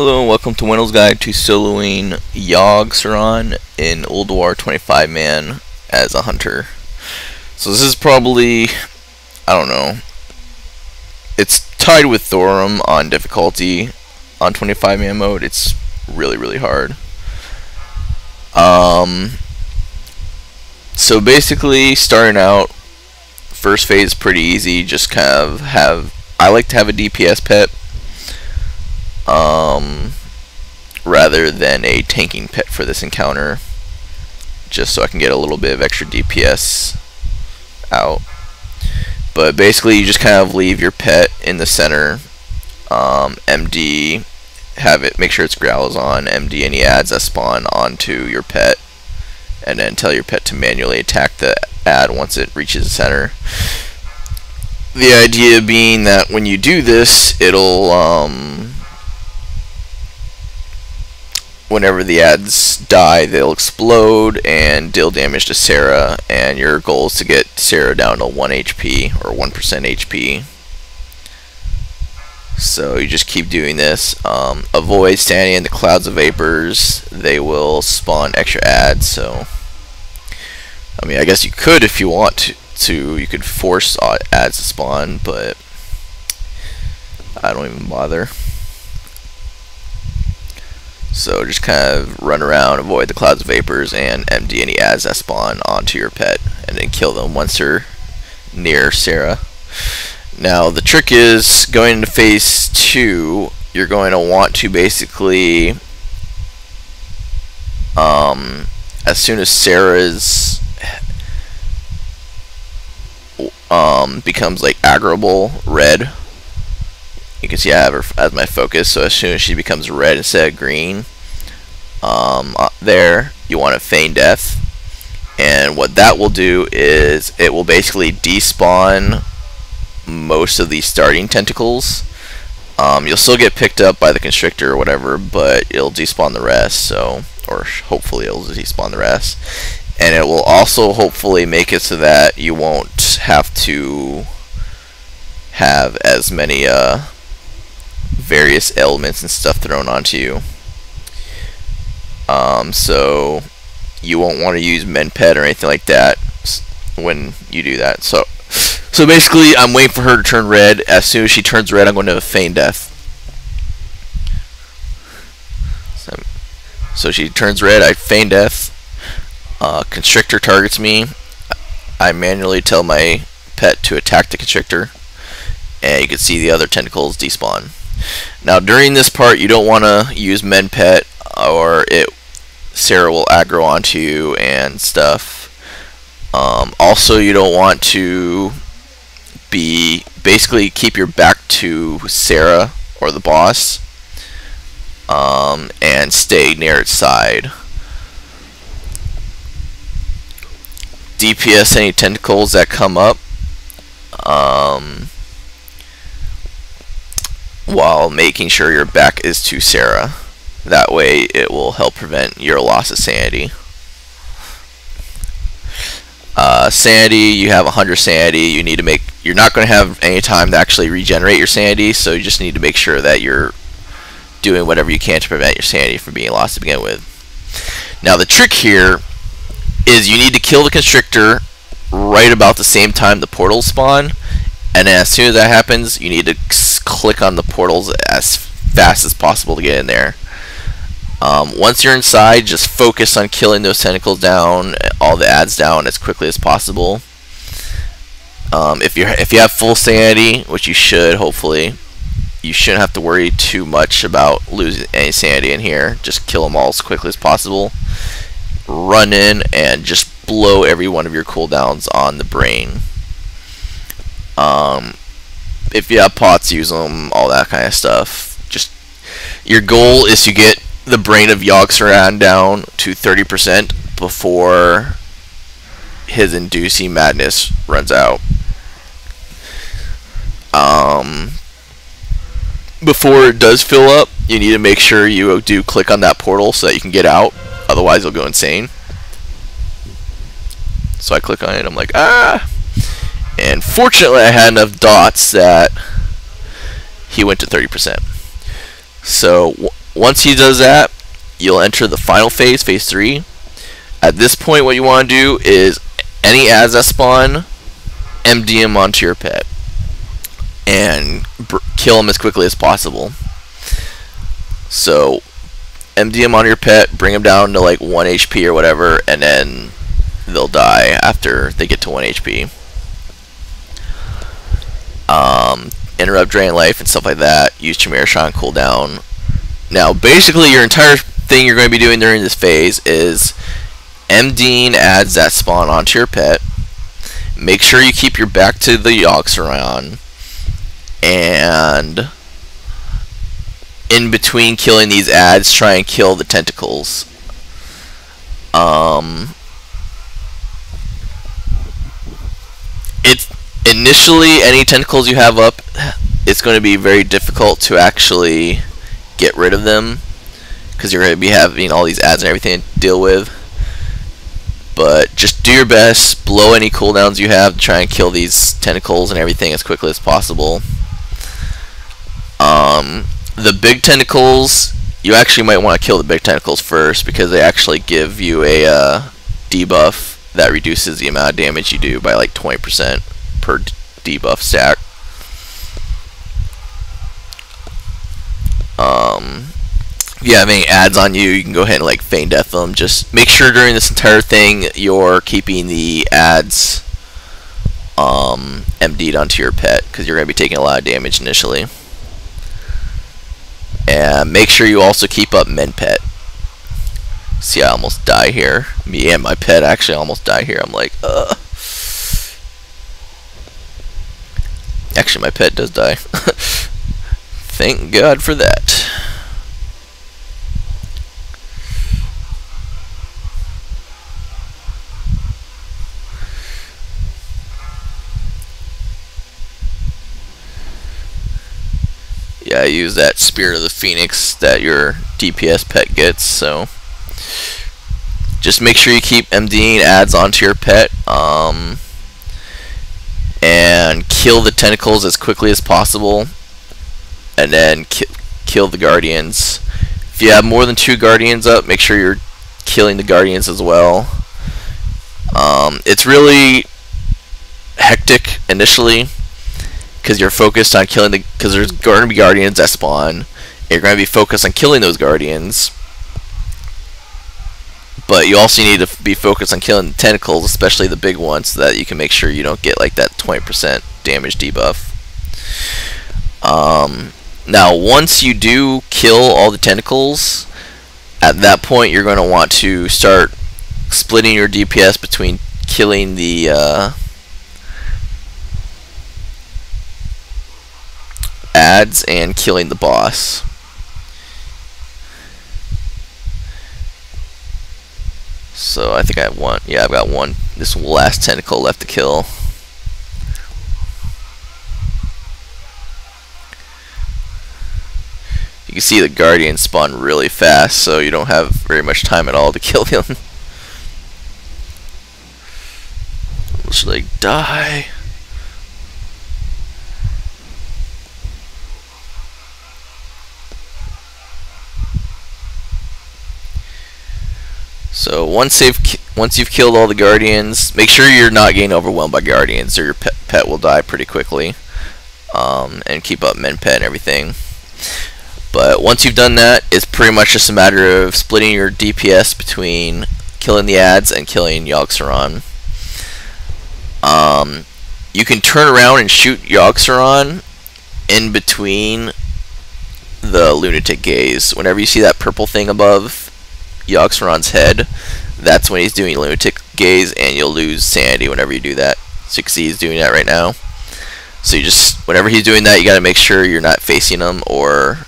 Hello and welcome to Wenll's Guide to soloing Yogg-Saron in Ulduar 25-man as a hunter. So this is probably, I don't know, it's tied with thorim on difficulty. On 25-man mode, it's really hard. So basically, starting out, first phase is pretty easy. Just kind of I like to have a DPS pet rather than a tanking pet for this encounter, just so I can get a little bit of extra DPS out. But basically you just kind of leave your pet in the center, MD, make sure its growl is on, MD any adds that spawn onto your pet, and then tell your pet to manually attack the ad once it reaches the center. The idea being that when you do this, it'll whenever the ads die, they'll explode and deal damage to Sarah, and your goal is to get Sarah down to 1 HP or 1% HP. So you just keep doing this. Avoid standing in the clouds of vapors. They will spawn extra ads. So I mean, I guess you could, if you want to, you could force ads to spawn, but I don't even bother. So just kind of run around, avoid the clouds of vapors, and MD any ads that spawn onto your pet, and then kill them once they're near Sarah. Now the trick is, going into phase 2, you're going to want to basically, as soon as Sarah's becomes like aggroable red, you can see I have her as my focus, so as soon as she becomes red instead of green, there you want to feign death, and what that will do is it will basically despawn most of these starting tentacles. You'll still get picked up by the constrictor or whatever, but it'll despawn the rest, so, or hopefully it'll despawn the rest, and it will also hopefully make it so that you won't have to have as many various elements and stuff thrown onto you. So you won't want to use MenPet or anything like that when you do that. So basically, I'm waiting for her to turn red. As soon as she turns red, I'm going to feign death. So she turns red, I feign death. Constrictor targets me. I manually tell my pet to attack the constrictor, and you can see the other tentacles despawn. Now during this part, you don't want to use MenPet, or Sarah will aggro onto you and stuff. Also, you don't want to basically keep your back to Sarah or the boss, and stay near its side. DPS any tentacles that come up, while making sure your back is to Sarah. That way it will help prevent your loss of sanity. Sanity, you have 100 sanity. You're not going to have any time to actually regenerate your sanity, so you just need to make sure that you're doing whatever you can to prevent your sanity from being lost to begin with. Now the trick here is you need to kill the constrictor right about the same time the portals spawn, and then as soon as that happens, you need to click on the portals as fast as possible to get in there. Once you're inside, just focus on killing those tentacles down, all the ads down as quickly as possible. If you have full sanity, which you should, hopefully, you shouldn't have to worry too much about losing any sanity in here. Just kill them all as quickly as possible. Run in and just blow every one of your cooldowns on the brain. If you have pots, use them, all that kind of stuff. Just your goal is to get the brain of Yogg-Saron down to 30% before his inducing madness runs out. Before it does fill up, you need to make sure you do click on that portal so that you can get out. Otherwise, you'll go insane. So I click on it. I'm like, ah! And fortunately, I had enough dots that he went to 30%. So once he does that, you'll enter the final phase, phase 3. At this point, what you want to do is any ads that spawn, MD them onto your pet and kill them as quickly as possible. So MD them on your pet, bring them down to like 1 HP or whatever, and then they'll die after they get to 1 HP. Interrupt drain life and stuff like that. Use Chimera Shot cooldown. Now, basically, your entire thing you're going to be doing during this phase is MDing ads that spawn onto your pet. Make sure you keep your back to the Yogg-Saron, and in between killing these ads, try and kill the tentacles. It's initially any tentacles you have up, it's going to be very difficult to actually get rid of them because you're going to be having all these ads and everything to deal with. But just do your best, blow any cooldowns you have to try and kill these tentacles and everything as quickly as possible. The big tentacles, you actually might want to kill the big tentacles first because they actually give you a debuff that reduces the amount of damage you do by like 20% per debuff stack. If you have any ads on you, you can go ahead and like feign death them. Just make sure during this entire thing you're keeping the ads MD'd onto your pet because you're going to be taking a lot of damage initially. And make sure you also keep up men pet. See, I almost die here. Me and my pet actually almost die here. I'm like, Actually, my pet does die. Thank God for that. Yeah, I use that Spirit of the Phoenix that your DPS pet gets, so just make sure you keep MDing ads onto your pet, and kill the tentacles as quickly as possible, and then kill the guardians. If you have more than 2 guardians up, make sure you're killing the guardians as well. It's really hectic initially because you're focused on killing because there's going to be guardians that spawn. You're going to be focused on killing those guardians, but you also need to be focused on killing the tentacles, especially the big ones, so that you can make sure you don't get like that 20% damage debuff. Now, once you do kill all the tentacles, at that point you're going to want to start splitting your DPS between killing the ads and killing the boss. So I think I have one. Yeah, I've got one. This last tentacle left to kill. You can see the guardians spawn really fast, so you don't have very much time at all to kill them. Should I die? So once you've killed all the guardians, make sure you're not getting overwhelmed by guardians, or your pet will die pretty quickly. And keep up men pet and everything. But once you've done that, it's pretty much just a matter of splitting your DPS between killing the ads and killing Yogg-Saron. You can turn around and shoot Yogg-Saron in between the lunatic gaze. Whenever you see that purple thing above Yogg-Saron's head, that's when he's doing lunatic gaze, and you'll lose sanity whenever you do that. So you can see he's doing that right now. So you just, whenever he's doing that, you gotta make sure you're not facing him, or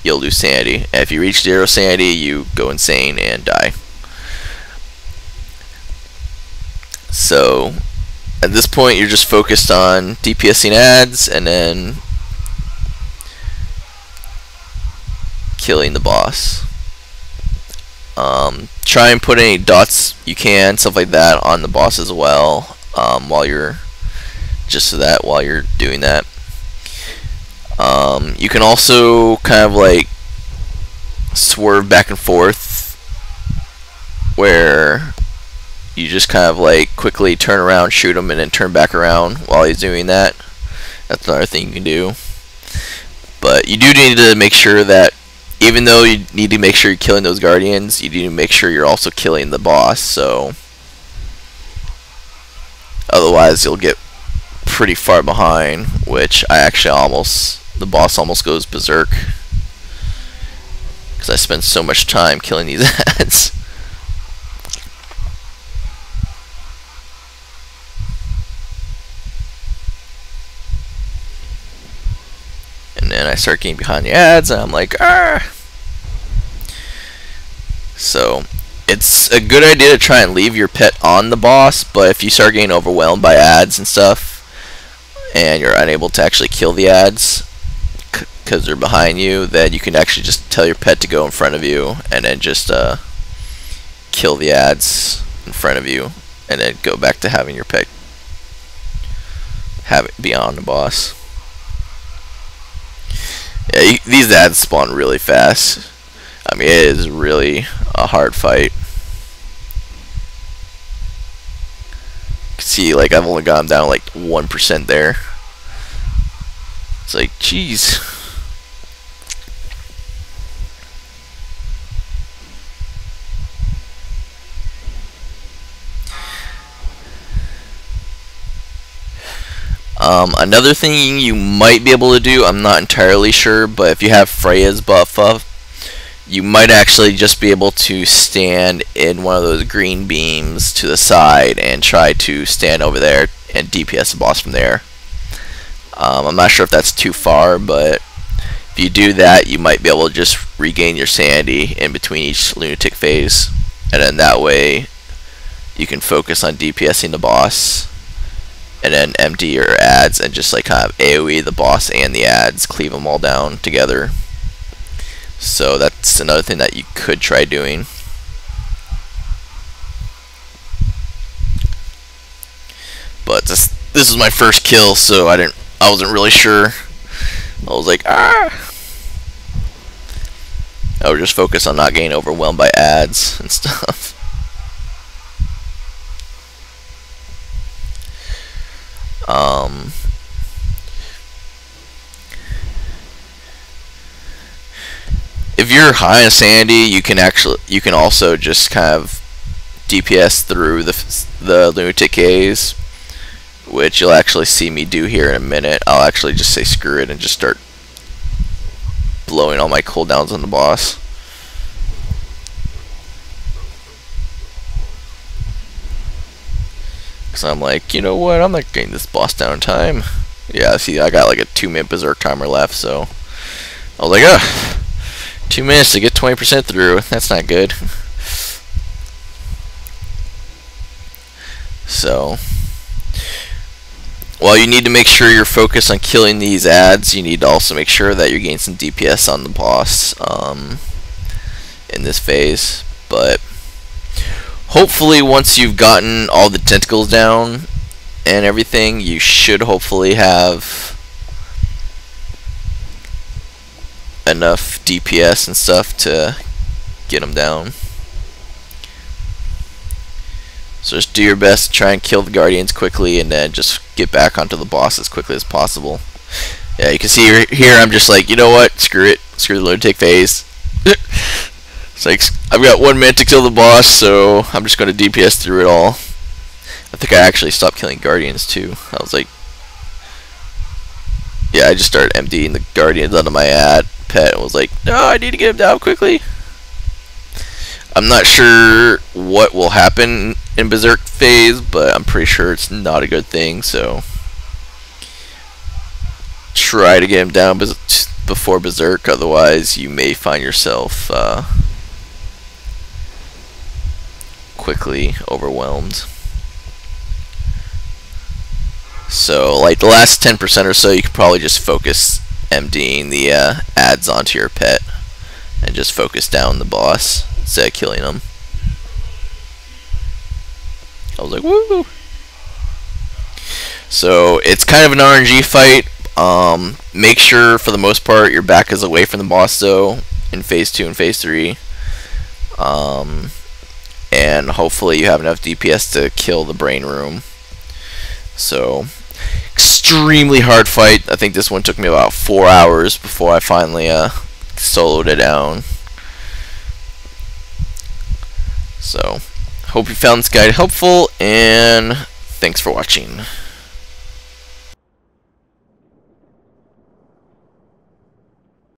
you'll lose sanity. And if you reach 0 sanity, you go insane and die. So at this point, you're just focused on DPSing ads and then killing the boss. Try and put any dots you can, stuff like that, on the boss as well, while you're doing that. You can also kind of like swerve back and forth, where you just kind of like quickly turn around, shoot him, and then turn back around while he's doing that. That's another thing you can do. But you do need to make sure that, even though you need to make sure you're killing those guardians, you need to make sure you're also killing the boss. So otherwise you'll get pretty far behind, which I actually the boss almost goes berserk because I spend so much time killing these ads. And then I start getting behind the ads, and I'm like, ah. So it's a good idea to try and leave your pet on the boss, but if you start getting overwhelmed by ads and stuff, and you're unable to actually kill the ads because they're behind you, then you can actually just tell your pet to go in front of you, and then just kill the ads in front of you, and then go back to having your pet have it be on the boss. Yeah, these ads spawn really fast. I mean, it is really a hard fight. You can see, like, I've only got him down like 1% there. It's like, jeez. Another thing you might be able to do, I'm not entirely sure, but if you have Freya's buff up, you might actually just be able to stand in one of those green beams to the side and try to stand over there and DPS the boss from there. I'm not sure if that's too far, but if you do that, you might be able to just regain your sanity in between each lunatic phase, and then that way you can focus on DPSing the boss, and then empty your ads and just like kind of AoE the boss and the ads, cleave them all down together. So that's another thing that you could try doing. But this is my first kill, so I wasn't really sure. I was like, ah. I would just focus on not getting overwhelmed by ads and stuff. If you're high in sanity, you can also just kind of DPS through the lunatic haze, which you'll actually see me do here in a minute. I'll actually just say screw it and just start blowing all my cooldowns on the boss. So I'm like, you know what, I'm not getting this boss down in time. Yeah, see, I got like a 2-minute berserk timer left, so I was like, ugh, 2 minutes to get 20% through. That's not good. So while you need to make sure you're focused on killing these ads, you need to also make sure that you're getting some DPS on the boss in this phase. But hopefully once you've gotten all the tentacles down and everything, you should hopefully have enough DPS and stuff to get them down. So just do your best to try and kill the guardians quickly, and then just get back onto the boss as quickly as possible. Yeah, you can see here I'm just like, you know what, screw it, screw the lunatic phase. It's like, I've got 1 minute to kill the boss, so I'm just going to DPS through it all. I think I actually stopped killing guardians too. I was like, yeah, I just started emptying the guardians onto my pet and was like, no, I need to get him down quickly. I'm not sure what will happen in berserk phase, but I'm pretty sure it's not a good thing, so try to get him down before berserk, otherwise you may find yourself quickly overwhelmed. So like the last 10% or so, you could probably just focus emptying the ads onto your pet and just focus down the boss instead of killing him. I was like, woo! So it's kind of an RNG fight. Make sure for the most part your back is away from the boss though, in Phase 2 and Phase 3. And hopefully you have enough DPS to kill the brain room. So, extremely hard fight. I think this one took me about 4 hours before I finally soloed it down. So, hope you found this guide helpful, and thanks for watching.